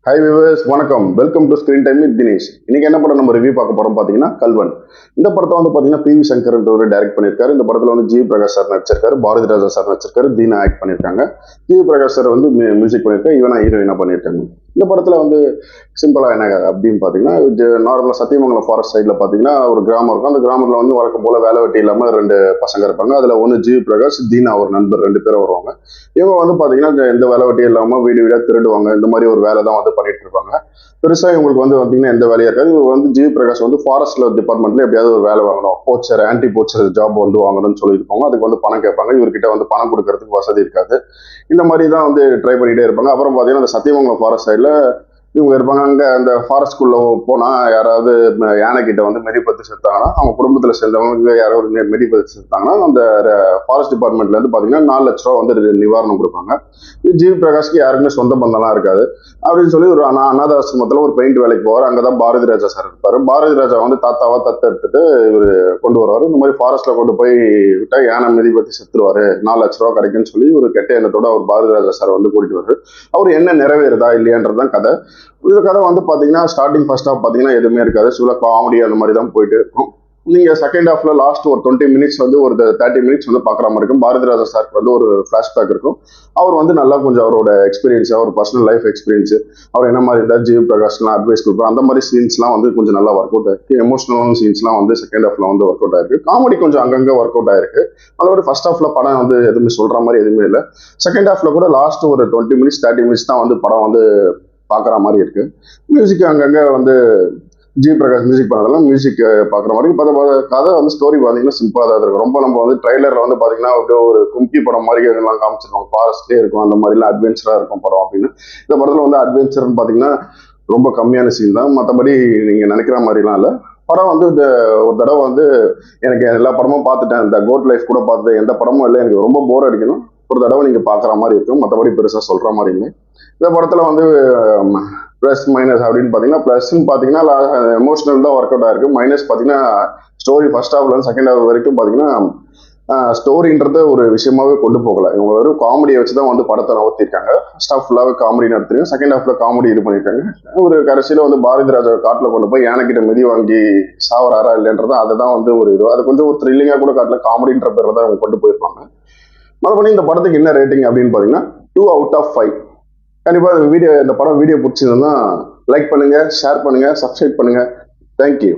Hi viewers, வணக்கம். Welcome to screen time with Dinesh. இன்னைக்கு என்ன படம் நம்ம ரிவ்யூ பார்க்க போறோம் பார்த்தீங்கன்னா கல்வன். இந்த படத்தை வந்து பார்த்தீங்கன்னா பி வி சங்கர்ன்றவர் டைரக்ட் பண்ணியிருக்காரு. இந்த படத்தில் வந்து ஜி பிரகாஷ் சார் நடிச்சிருக்காரு, பாரதி ராஜா சார் நடிச்சிருக்காரு, தீனா ஆக்ட் பண்ணியிருக்காங்க. ஜி பிரகாஷ் சார் வந்து மியூசிக் பண்ணியிருக்காரு, இவனா ஹீரோயினா பண்ணியிருக்காங்க. இந்த படத்தில் வந்து சிம்பிளா என்ன அப்படின்னு பார்த்தீங்கன்னா, நார்மலாக சத்தியமங்கலம் ஃபாரஸ்ட் சைடில் பார்த்தீங்கன்னா ஒரு கிராமம் இருக்கும். அந்த கிராமத்தில் வந்து வழக்கம் போல வேலை வெட்டி இல்லாமல் ரெண்டு பசங்க இருப்பாங்க. அதில் ஒன்று ஜி பிரகாஷ், தீனா ஒரு நண்பர், ரெண்டு பேரும் வருவாங்க. இவங்க வந்து பார்த்தீங்கன்னா எந்த வேலை வெட்டியும் இல்லாமல் வீடு வீடாக திருடுவாங்க. இந்த மாதிரி ஒரு வேலை தான் வந்து பண்ணிட்டு இருப்பாங்க. பெருசா இவங்களுக்கு வந்து பார்த்தீங்கன்னா எந்த வேலையா இருக்காது. இவர் வந்து ஜி பிரகாஷ் வந்து ஃபாரஸ்ட்ல டிபார்ட்மெண்ட்ல எப்படியாவது ஒரு வேலை வாங்கணும், போச்சர் ஆன்டி போச்சர் ஜாப் வந்து வாங்கணும்னு சொல்லியிருப்பாங்க. அதுக்கு வந்து பணம் கேட்பாங்க. இவர்கிட்ட வந்து பணம் கொடுக்கறதுக்கு வசதி இருக்காது. இந்த மாதிரி தான் வந்து ட்ரை பண்ணிட்டே இருப்பாங்க. அப்புறம் பார்த்தீங்கன்னா அந்த சத்தியமங்கலம் ஃபாரஸ்ட் சைடில் இவங்க இருப்பாங்க. அங்க அந்த ஃபாரஸ்ட்குள்ள போனா யாராவது யானை கிட்ட வந்து மெதிப்பத்து செத்தாங்கன்னா, அவங்க குடும்பத்துல சேர்ந்தவங்க யாராவது மெதிப்பத்து செத்தாங்கன்னா, அந்த ஃபாரஸ்ட் டிபார்ட்மெண்ட்ல இருந்து பாத்தீங்கன்னா 4 லட்ச ரூபா வந்து நிவாரணம் கொடுப்பாங்க. ஜி பிரகாஷ்க்கு யாருக்குமே சொந்த பந்தம்லாம் இருக்காது. அப்படின்னு சொல்லி ஒரு அநாதாசிரமத்துல ஒரு பெயிண்ட் வேலைக்கு போவார். அங்கதான் பாரதி ராஜா சார் இருப்பாரு. பாரதி ராஜா வந்து தாத்தாவா தத்தெடுத்துட்டு இவர் கொண்டு வருவாரு. இந்த மாதிரி ஃபாரஸ்ட்ல கொண்டு போய் விட்டா யானை மெதிப்பத்து செத்துருவாரு, 4 லட்ச ரூபா கிடைக்குன்னு சொல்லி ஒரு கெட்ட எண்ணத்தோட அவர் பாரதி ராஜா சார் வந்து கூட்டிட்டு வருவாரு. அவர் என்ன நிறைவேறுதா இல்லையான்றதுதான் கதை. இந்த கதை வந்து பாத்தீங்கன்னா ஸ்டார்டிங் ஃபர்ஸ்ட் ஹாஃப் பாத்தீங்கன்னா எதுவுமே இருக்காது. சில காமெடி அந்த மாதிரி தான் போயிட்டு இருக்கும். நீங்க செகண்ட் ஹாஃப்ல லாஸ்ட் ஒரு 20 மினிட்ஸ் வந்து ஒரு 30 மினிட்ஸ் வந்து பாக்குற மாதிரி இருக்கும். பாரதி ராஜா சாருக்கு வந்து ஒரு பிளாஷ்பேக் இருக்கும். அவர் வந்து நல்லா கொஞ்சம் அவரோட எக்ஸ்பீரியன்ஸ், அவர் பர்சனல் லைஃப் எக்ஸ்பீரியன்ஸ், அவர் என்ன மாதிரி இருந்தால் ஜி பிரகாஷ்லாம் அட்வைஸ் கொடுப்பார். அந்த மாதிரி சீன்ஸ்லாம் வந்து கொஞ்சம் நல்லா ஒர்க் அவுட் ஆயிருக்கு. எமோஷனலான சீன்ஸ்லாம் வந்து செகண்ட் ஹாஃப்ல வந்து ஒர்க் அவுட் ஆயிருக்கு. காமெடி கொஞ்சம் அங்கங்க ஒர்க் அவுட் ஆயிருக்கு. அதோட ஃபர்ஸ்ட் ஹாஃப்ல படம் வந்து எதுவுமே சொல்ற மாதிரி எதுவுமே இல்லை. செகண்ட் ஹாஃப்ல கூட லாஸ்ட் ஒரு 20 மினிட்ஸ் 30 மினிட்ஸ் தான் வந்து படம் வந்து பாக்குற மாதிரி இருக்கு. மியூசிக் அங்கங்க வந்து ஜி பிரகாஷ் மியூசிக் பண்ணதெல்லாம் மியூசிக் பாக்குற மாதிரி. கதை வந்து ஸ்டோரி பாத்தீங்கன்னா சிம்பிளா தான் இருக்கும். ரொம்ப நம்ம வந்து ட்ரைலர்ல வந்து பாத்தீங்கன்னா அப்படியே ஒரு கும்கி படம் மாதிரி எல்லாம் காமிச்சிருக்கோம். ஃபாரஸ்ட்லேயே இருக்கும், அந்த மாதிரிலாம் அட்வென்ச்சரா இருக்கும் படம் அப்படின்னு. இந்த படத்துல வந்து அட்வென்ச்சர்னு பாத்தீங்கன்னா ரொம்ப கம்மியான சீன் தான். மற்றபடி நீங்க நினைக்கிற மாதிரிலாம் இல்லை. படம் வந்து இந்த ஒரு தடவை வந்து எனக்கு எல்லா படமும் பார்த்துட்டேன். இந்த கோட் லைஃப் கூட பார்த்துட்டேன். எந்த படமும் இல்லை, எனக்கு ரொம்ப போர் அடிக்கணும், ஒரு தடவை நீங்க பாக்குற மாதிரி இருக்கும். மற்றபடி பெருசா சொல்ற மாதிரி இல்லை. இந்த படத்துல வந்து பிளஸ் மைனஸ் அப்படின்னு பாத்தீங்கன்னா, பிளஸ்ன்னு பாத்தீங்கன்னா எமோஷனல் தான் ஒர்க் அவுட் ஆயிருக்கு. மைனஸ் பாத்தீங்கன்னா ஸ்டோரி ஃபர்ஸ்ட் ஹாஃப்ல இருந்து செகண்ட் ஹாஃப் வரைக்கும் பாத்தீங்கன்னா ஸ்டோரின்றத ஒரு விஷயமாவே கொண்டு போகல. இவங்க வெறும் காமெடியை வச்சுதான் வந்து படத்தை நகர்த்திருக்காங்க. ஃபர்ஸ்ட் ஹாஃப் ஃபுல்லாவே காமெடி நடத்துறீங்க, செகண்ட் ஹாஃப்ல காமெடி இது பண்ணிருக்காங்க. ஒரு கடைசியில வந்து பாரதி ராஜா காட்டுல கொண்டு போய் யானைக்கிட்ட மிதி வாங்கி சாவராரா இல்லைன்றதா அதை தான் வந்து ஒரு இது. அது கொஞ்சம் ஒரு த்ரில்லிங்கா கூட காட்டல, காமெடின்ற பேர்ல தான் அவங்க கொண்டு போயிருப்பாங்க. மறுபடியும் இந்த படத்துக்கு என்ன ரேட்டிங் அப்படின்னு பாத்தீங்கன்னா 2 out of 5. கண்டிப்பா இந்த படம் வீடியோ பிடிச்சதுன்னா லைக் பண்ணுங்க, ஷேர் பண்ணுங்க, சப்ஸ்கிரைப் பண்ணுங்க. தேங்க்யூ.